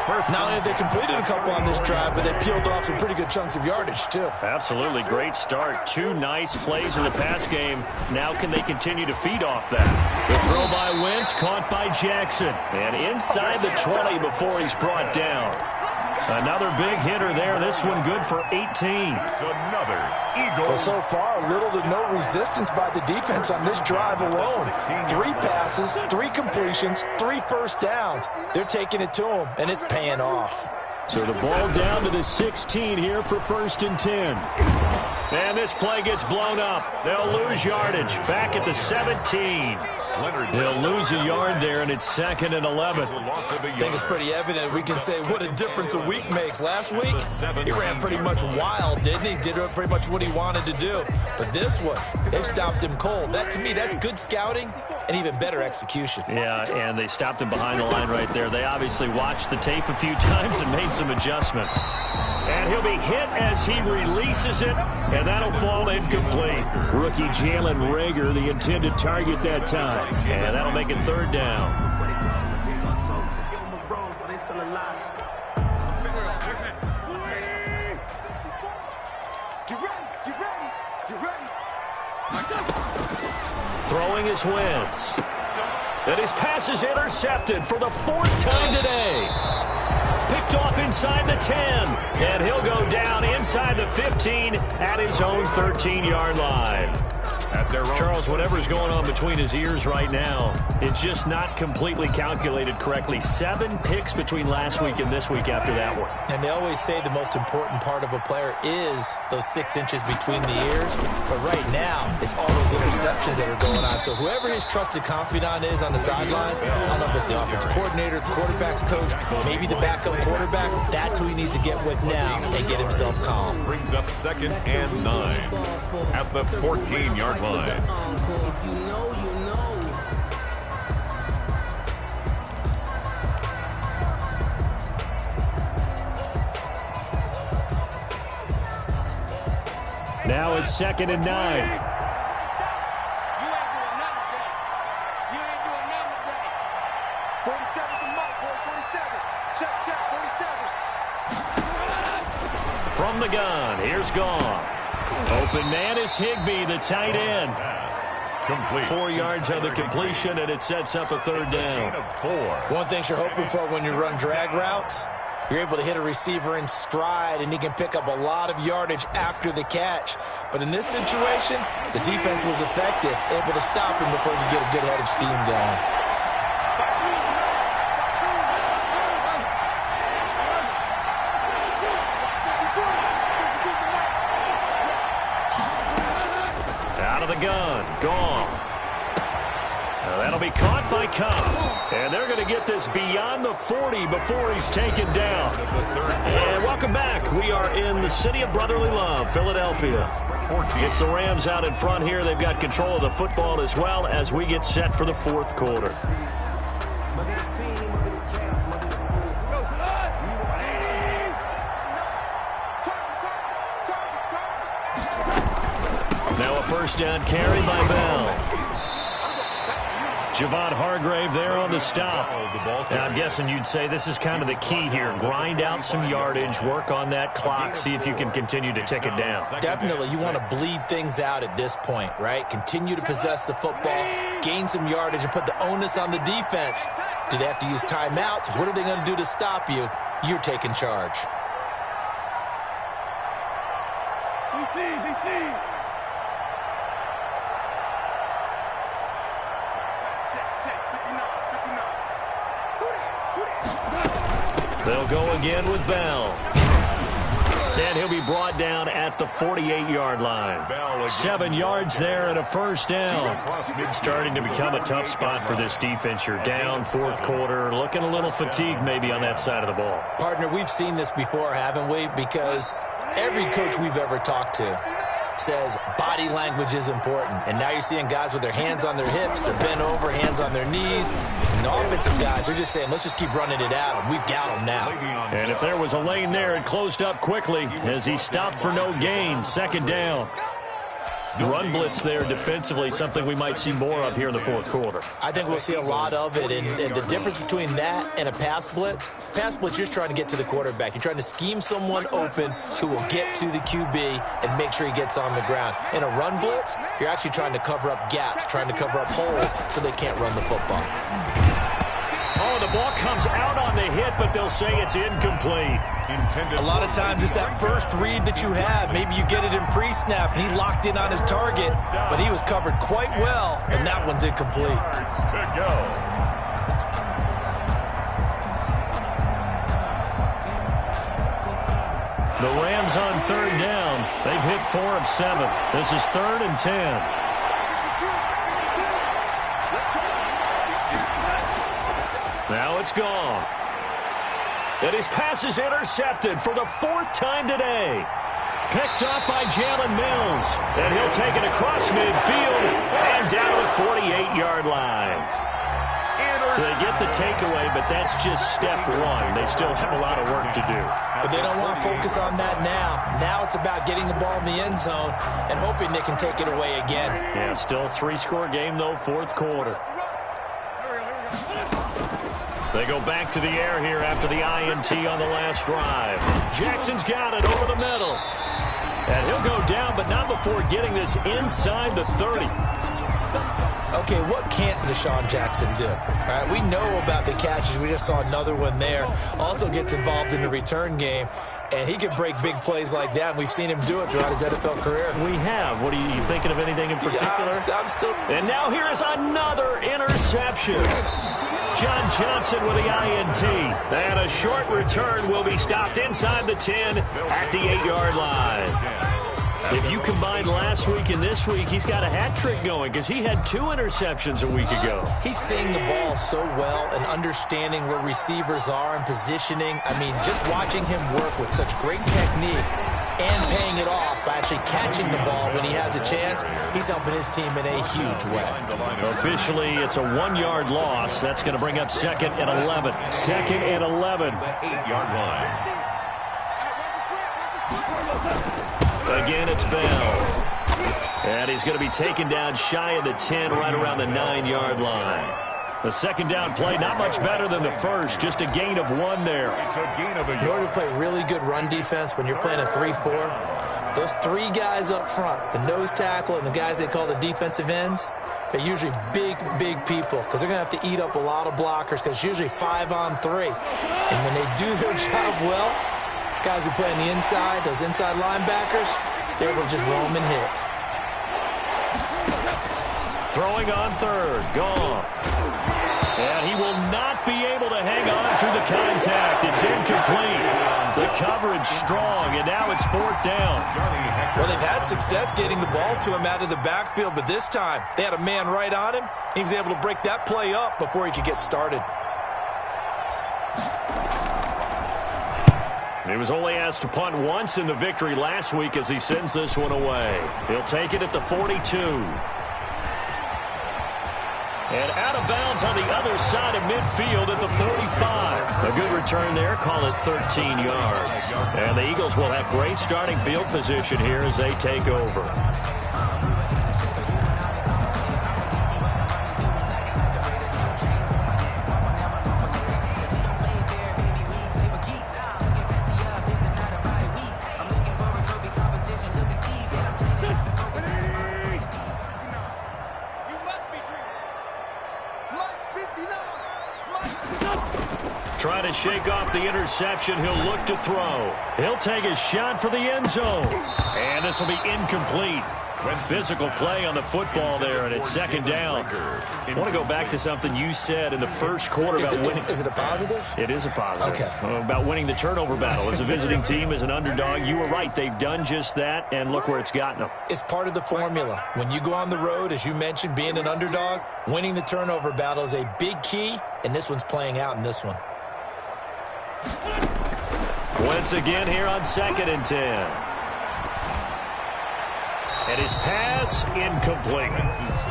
Speaker 5: Not only have they completed a couple on this drive, but they peeled off some pretty good chunks of yardage, too.
Speaker 3: Absolutely. Great start. 2 nice plays in the pass game. Now can they continue to feed off that? The throw by Wentz, caught by Jackson. And inside the 20 before he's brought down. Another big hitter there. This one good for 18.
Speaker 4: It's another Eagle.
Speaker 5: Well, so far, little to no resistance by the defense on this drive alone. 3 passes, 3 completions, 3 first downs. They're taking it to them, and it's paying off.
Speaker 3: So the ball down to the 16 here for 1st and 10. And this play gets blown up. They'll lose yardage. Back at the 17. They'll lose a yard there, and it's 2nd and 11.
Speaker 5: I think it's pretty evident. We can say what a difference a week makes. Last week, he ran pretty much wild, didn't he? Did pretty much what he wanted to do. But this one, they stopped him cold. That, to me, that's good scouting and even better execution.
Speaker 3: Yeah, and they stopped him behind the line right there. They obviously watched the tape a few times and made some adjustments. And he'll be hit as he releases it, and that'll fall incomplete. Rookie Jalen Reagor, the intended target that time. And that'll make it 3rd down.
Speaker 6: Get ready, get
Speaker 3: Throwing his Wentz. And his pass is intercepted for the 4th time today. Picked off inside the 10. And he'll go down inside the 15 at his own 13-yard line. Charles, whatever's going on between his ears right now, it's just not completely calculated correctly. 7 picks between last week and this week after that one.
Speaker 5: And they always say the most important part of a player is those 6 inches between the ears. But right now, it's all those interceptions that are going on. So whoever his trusted confidant is on the sidelines, I don't know if it's the offensive coordinator, the quarterback's coach, maybe the backup quarterback, that's who he needs to get with now and get himself calm.
Speaker 4: Brings up 2nd and 9 at the 14-yard line.
Speaker 3: Now it's 2nd and 9.
Speaker 6: You ain't doing nothing today. You ain't doing nothing today. 47 to Mike, boy, 47. Check, 47.
Speaker 3: From the gun, here's Goff. Open man is Higbee, the tight end.
Speaker 4: Complete.
Speaker 3: 4 yards on the completion, and it sets up a 3rd down.
Speaker 5: One thing you're hoping for when you run drag routes, you're able to hit a receiver in stride, and he can pick up a lot of yardage after the catch. But in this situation, the defense was effective, able to stop him before he could get a good head of steam going.
Speaker 3: Out of the gun, Goff. Now that'll be caught by Cobb. And they're going to get this beyond the 40 before he's taken down. And welcome back. We are in the city of brotherly love, Philadelphia. It's the Rams out in front here. They've got control of the football as well as we get set for the 4th quarter. Now a 1st down carry by Bell. Javon Hargrave there on the stop. And I'm guessing you'd say this is kind of the key here. Grind out some yardage, work on that clock, see if you can continue to tick it down.
Speaker 5: Definitely. You want to bleed things out at this point, right? Continue to possess the football, gain some yardage, and put the onus on the defense. Do they have to use timeouts? What are they going to do to stop you? You're taking charge.
Speaker 3: They'll go again with Bell. And he'll be brought down at the 48-yard line. 7 yards there and a 1st down. Starting to become a tough spot for this defense. You're down 4th quarter, looking a little fatigued maybe on that side of the ball.
Speaker 5: Partner, we've seen this before, haven't we? Because every coach we've ever talked to says body language is important. And now you're seeing guys with their hands on their hips, they're bent over, hands on their knees. And the offensive guys, they're just saying, let's just keep running it out, and we've got them now.
Speaker 3: And if there was a lane there, it closed up quickly as he stopped for no gain. 2nd down. Run blitz there defensively, something we might see more of here in the 4th quarter.
Speaker 5: I think we'll see a lot of it, and the difference between that and a pass blitz, you're just trying to get to the quarterback. You're trying to scheme someone open who will get to the QB and make sure he gets on the ground. In a run blitz, you're actually trying to cover up gaps, trying to cover up holes so they can't run the football.
Speaker 3: Oh, the ball comes out on the hit, but they'll say it's incomplete.
Speaker 5: A lot of times it's that first read that you have. Maybe you get it in pre-snap, and he locked in on his target, but he was covered quite well, and that one's incomplete.
Speaker 4: To go.
Speaker 3: The Rams on 3rd down. They've hit 4 of 7. This is 3rd and 10. Now it's gone. And his pass is intercepted for the 4th time today. Picked up by Jalen Mills. And he'll take it across midfield and down to the 48-yard line. So they get the takeaway, but that's just step 1. They still have a lot of work to do.
Speaker 5: But they don't want to focus on that now. Now it's about getting the ball in the end zone and hoping they can take it away again.
Speaker 3: Yeah, still 3-score game, though, 4th quarter. They go back to the air here after the INT on the last drive. Jackson's got it over the middle. And he'll go down, but not before getting this inside the 30.
Speaker 5: okay, what can't Deshaun Jackson do? All right, we know about the catches. We just saw another one there. Also gets involved in the return game, and he can break big plays like that, and we've seen him do it throughout his NFL career.
Speaker 3: We have. What are you thinking of anything in particular?
Speaker 5: Yeah, I'm still...
Speaker 3: And now here is another interception. John Johnson with the INT. And a short return will be stopped inside the 10 at the 8-yard line. If you combine last week and this week, he's got a hat trick going because he had 2 interceptions a week ago.
Speaker 5: He's seeing the ball so well and understanding where receivers are and positioning. I mean, just watching him work with such great technique and paying it off by actually catching the ball when he has a chance, he's helping his team in a huge way. Officially,
Speaker 3: it's a 1-yard loss. That's going to bring up 2nd and 11. 2nd and 11.
Speaker 4: 8-yard line.
Speaker 3: Again, it's Bell. And he's going to be taken down shy of the 10, right around the 9-yard line. The second down play, not much better than the first, just a gain of 1 there.
Speaker 4: It's a gain of a yard.
Speaker 5: In order to play really good run defense when you're playing a 3-4, those 3 guys up front, the nose tackle and the guys they call the defensive ends, they're usually big people because they're going to have to eat up a lot of blockers because it's usually 5-on-3. And when they do their job well, guys who play on the inside, those inside linebackers, they're able to just roam and hit.
Speaker 3: Throwing on third, Goff. And he will not be able to hang on through the contact. It's incomplete. The coverage strong, and now it's 4th down.
Speaker 5: Well, they've had success getting the ball to him out of the backfield, but this time they had a man right on him. He was able to break that play up before he could get started.
Speaker 3: He was only asked to punt once in the victory last week as he sends this one away. He'll take it at the 42. And out of bounds on the other side of midfield at the 45. A good return there, call it 13 yards. And the Eagles will have great starting field position here as they take over. Trying to shake off the interception. He'll look to throw. He'll take a shot for the end zone. And this will be incomplete. Physical play on the football there, and it's 2nd down. I want to go back to something you said in the first quarter about winning.
Speaker 5: Is it a positive?
Speaker 3: It is a positive.
Speaker 5: Okay.
Speaker 3: About winning the turnover battle. As a visiting team, as an underdog, you were right. They've done just that, and look where it's gotten them.
Speaker 5: It's part of the formula. When you go on the road, as you mentioned, being an underdog, winning the turnover battle is a big key, and this one's playing out in this one.
Speaker 3: Once again here on 2nd and 10. And his pass incomplete.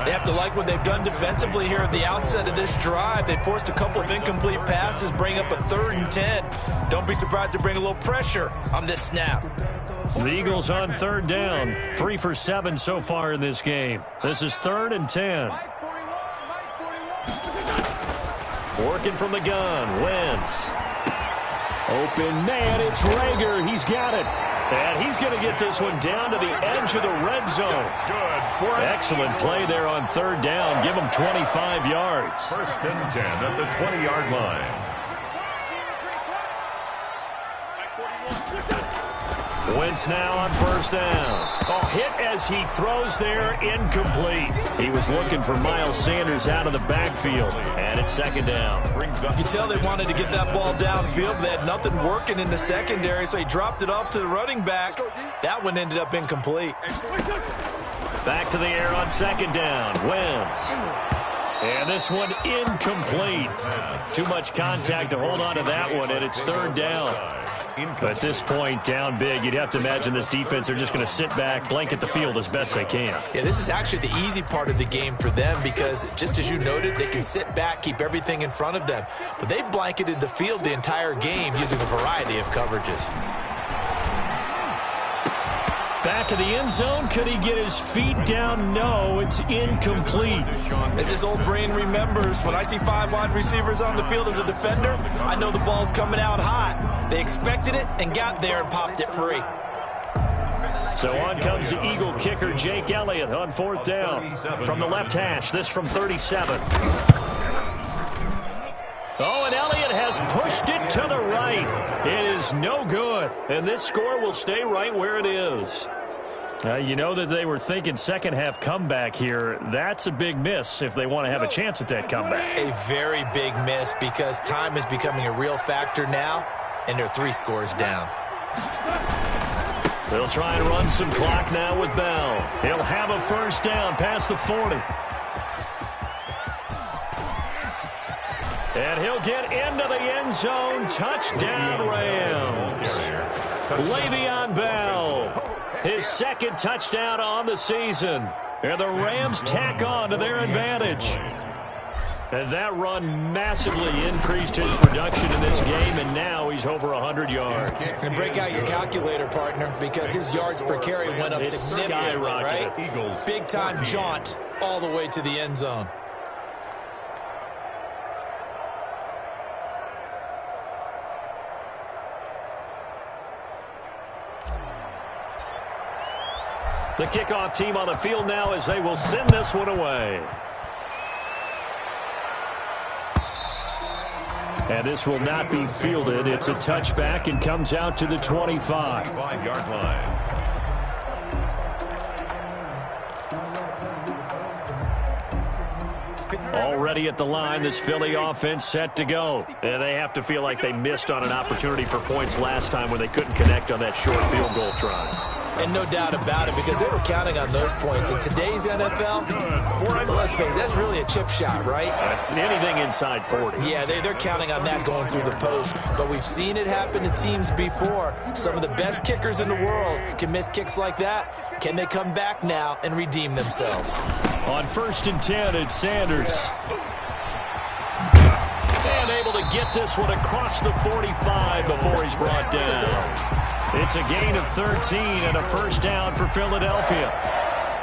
Speaker 5: They have to like what they've done defensively here at the outset of this drive. They forced a couple of incomplete passes, bring up a 3rd and 10. Don't be surprised to bring a little pressure on this snap.
Speaker 3: The Eagles on 3rd down. 3 for 7 so far in this game. This is 3rd and 10. Working from the gun. Wentz. Open man, it's Rager. He's got it. And he's going to get this one down to the edge of the red zone. Excellent play there on 3rd down. Give him 25 yards.
Speaker 4: 1st and 10 at the 20-yard line.
Speaker 3: Wentz now on 1st down. Oh, hit as he throws there, incomplete. He was looking for Miles Sanders out of the backfield, and it's 2nd down.
Speaker 5: You can tell they wanted to get that ball downfield, but they had nothing working in the secondary, so he dropped it off to the running back. That one ended up incomplete.
Speaker 3: Back to the air on 2nd down. Wentz. And this one incomplete. Too much contact to hold on to that one, and it's 3rd down. At this point, down big, you'd have to imagine this defense are just going to sit back, blanket the field as best they can.
Speaker 5: Yeah, this is actually the easy part of the game for them because, just as you noted, they can sit back, keep everything in front of them. But they've blanketed the field the entire game using a variety of coverages.
Speaker 3: Back of the end zone. Could he get his feet down? No, it's incomplete.
Speaker 5: As his old brain remembers, when I see 5 wide receivers on the field as a defender, I know the ball's coming out hot. They expected it and got there and popped it free.
Speaker 3: So on comes the Eagle kicker, Jake Elliott, on 4th down. From the left hash, this from 37. Oh, and Elliott has pushed it to the right. It is no good, and this score will stay right where it is. You know that they were thinking second-half comeback here. That's a big miss if they want to have a chance at that comeback.
Speaker 5: A very big miss because time is becoming a real factor now, and they're 3 scores down.
Speaker 3: They'll try and run some clock now with Bell. He'll have a first down past the 40. And he'll get into the end zone. Touchdown, Rams. Le'Veon Bell, his second touchdown on the season. And the Rams tack on to their advantage. And that run massively increased his production in this game, and now he's over 100 yards.
Speaker 5: And break out your calculator, partner, because his yards per carry went up significantly, right? Big-time jaunt all the way to the end zone.
Speaker 3: The kickoff team on the field now as they will send this one away. And this will not be fielded. It's a touchback and comes out to the 25.
Speaker 4: 5-yard line.
Speaker 3: Already at the line, this Philly offense set to go. And they have to feel like they missed on an opportunity for points last time when they couldn't connect on that short field goal try.
Speaker 5: And no doubt about it, because they were counting on those points. In today's NFL, let's face it, that's really a chip shot, right?
Speaker 3: That's anything inside 40.
Speaker 5: Yeah, they're counting on that going through the post. But we've seen it happen to teams before. Some of the best kickers in the world can miss kicks like that. Can they come back now and redeem themselves?
Speaker 3: On 1st and 10, it's Sanders. And able to get this one across the 45 before he's brought down. It's a gain of 13 and a first down for Philadelphia.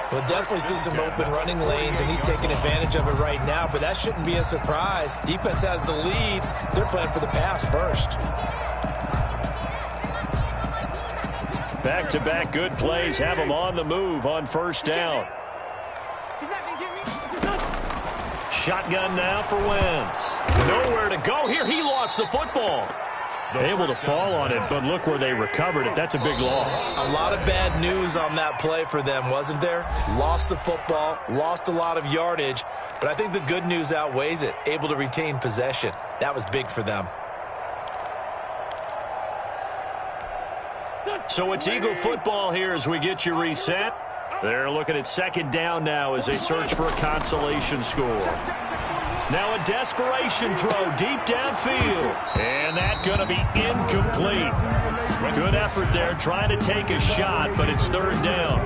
Speaker 5: We'll definitely see some open running lanes, and he's taking advantage of it right now, but that shouldn't be a surprise. Defense has the lead. They're playing for the pass first.
Speaker 3: Back-to-back good plays have him on the move on first down. Shotgun now for Wentz. Nowhere to go here. He lost the football. Able to fall on it, but look where they recovered it. That's a big loss.
Speaker 5: A lot of bad news on that play for them, wasn't there? Lost the football, lost a lot of yardage, but I think the good news outweighs it. Able to retain possession. That was big for them.
Speaker 3: So it's Eagle football here as we get you reset. They're looking at second down now as they search for a consolation score. Now a desperation throw deep downfield. And that's going to be incomplete. Good effort there trying to take a shot, but it's third down.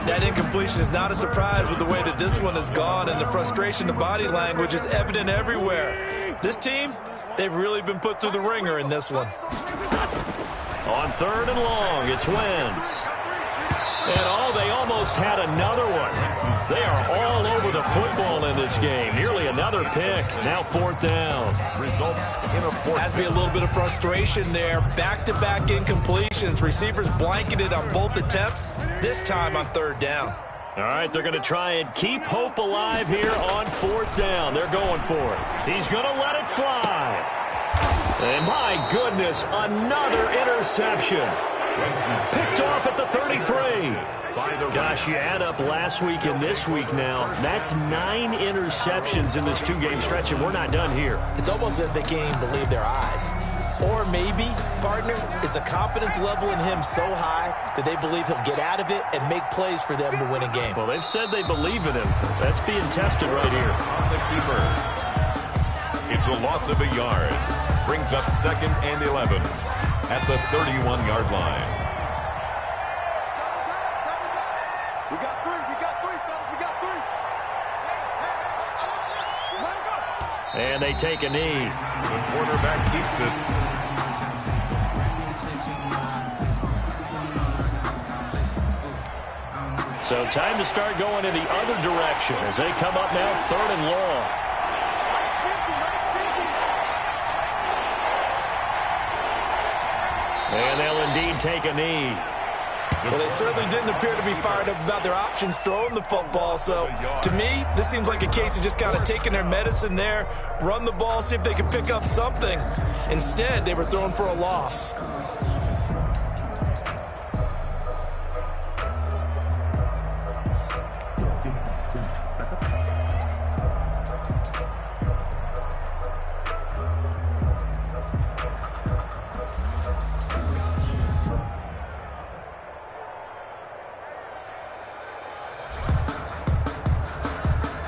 Speaker 5: That incompletion is not a surprise with the way that this one has gone, and the frustration, the body language is evident everywhere. This team, they've really been put through the ringer in this one.
Speaker 3: On 3rd and long, it's Wentz. And they almost had another one. They are all over the football in this game. Nearly another pick. Now 4th down.
Speaker 4: Results in a fourth.
Speaker 5: Has to be a little bit of frustration there. Back-to-back incompletions. Receivers blanketed on both attempts. This time on 3rd down.
Speaker 3: All right, they're going to try and keep hope alive here on 4th down. They're going for it. He's going to let it fly. And my goodness, another interception. Picked off at the 33. Gosh, you add up last week and this week now. That's 9 interceptions in this 2-game stretch, and we're not done here.
Speaker 5: It's almost as if they can't even believe their eyes. Or maybe, partner, is the confidence level in him so high that they believe he'll get out of it and make plays for them to win a game.
Speaker 3: Well, they've said they believe in him. That's being tested right here.
Speaker 4: On the keeper. It's a loss of a yard. Brings up 2nd and 11 at the 31-yard line.
Speaker 6: We got 3, fellas, we got 3.
Speaker 3: And they take a knee.
Speaker 4: The quarterback keeps it.
Speaker 3: So time to start going in the other direction as they come up now 3rd and long. And they'll indeed take a knee.
Speaker 5: Well, they certainly didn't appear to be fired up about their options throwing the football. So, to me, this seems like a case of just kind of taking their medicine there, run the ball, see if they can pick up something. Instead, they were throwing for a loss.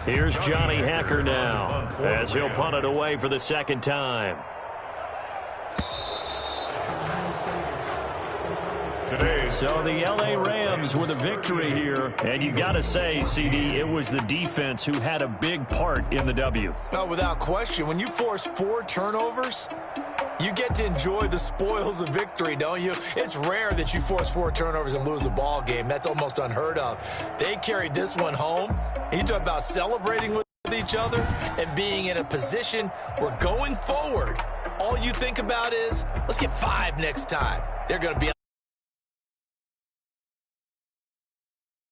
Speaker 3: Here's Johnny Hacker now as he'll punt it away for the second time. So the LA Rams with a victory here. And you got to say, CD, it was the defense who had a big part in the W.
Speaker 5: Oh, without question. When you force 4 turnovers, you get to enjoy the spoils of victory, don't you? It's rare that you force 4 turnovers and lose a ball game. That's almost unheard of. They carried this one home. You talk about celebrating with each other and being in a position where going forward, all you think about is, let's get 5 next time. They're going to be